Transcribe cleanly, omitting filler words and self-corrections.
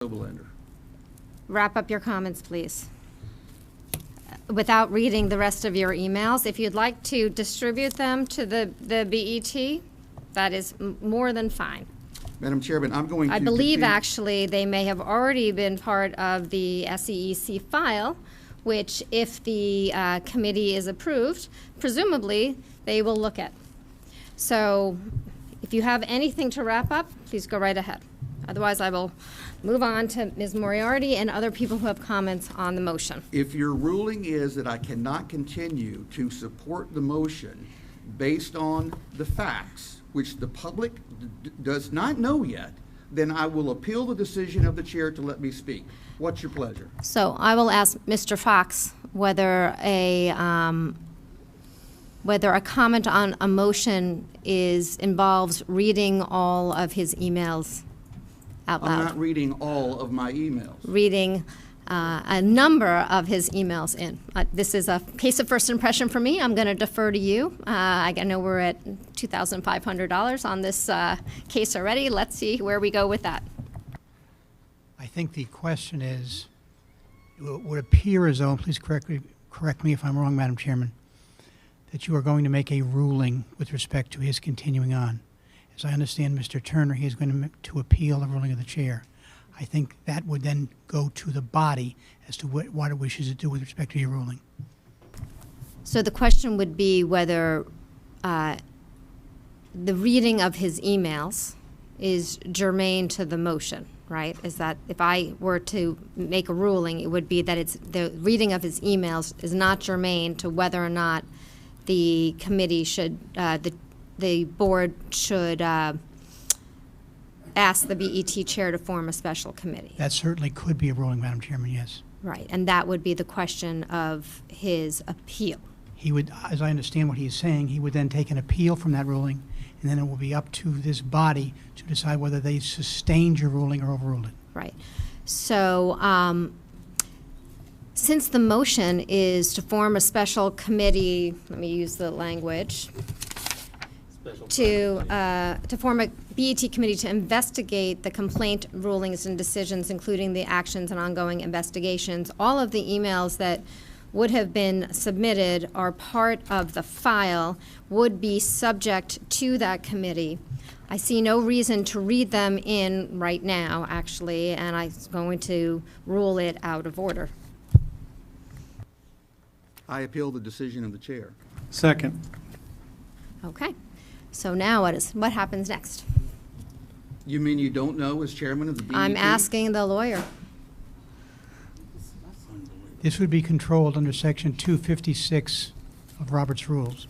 Oberlander. Wrap up your comments, please. Without reading the rest of your emails, if you'd like to distribute them to the BET, that is more than fine. Madam Chairman, I'm going to... I believe actually they may have already been part of the SEEC file, which if the committee is approved, presumably they will look at. So if you have anything to wrap up, please go right ahead. Otherwise, I will move on to Ms. Moriarty and other people who have comments on the motion. If your ruling is that I cannot continue to support the motion based on the facts, which the public does not know yet, then I will appeal the decision of the chair to let me speak. What's your pleasure? So I will ask Mr. Fox whether a comment on a motion involves reading all of his emails out loud. I'm not reading all of my emails. Reading a number of his emails in. This is a case of first impression for me. I'm going to defer to you. I know we're at $2,500 on this case already. Let's see where we go with that. I think the question is, it would appear as though, and please correct me if I'm wrong, Madam Chairman, that you are going to make a ruling with respect to his continuing on. As I understand Mr. Turner, he is going to appeal the ruling of the chair. I think that would then go to the body as to what it wishes to do with respect to your ruling. So the question would be whether the reading of his emails is germane to the motion, right? Is that if I were to make a ruling, it would be that the reading of his emails is not germane to whether or not the committee should, the board should ask the BET chair to form a special committee. That certainly could be a ruling, Madam Chairman, yes. Right, and that would be the question of his appeal. He would, as I understand what he is saying, he would then take an appeal from that ruling, and then it will be up to this body to decide whether they sustained your ruling or overruled it. Right. So since the motion is to form a special committee, let me use the language, to form a BET committee to investigate the complaint rulings and decisions, including the actions and ongoing investigations. All of the emails that would have been submitted are part of the file, would be subject to that committee. I see no reason to read them in right now, actually, and I'm going to rule it out of order. I appeal the decision of the chair. Second. Okay. So now what happens next? You mean you don't know as chairman of the BET? I'm asking the lawyer. This would be controlled under Section 256 of Robert's Rules.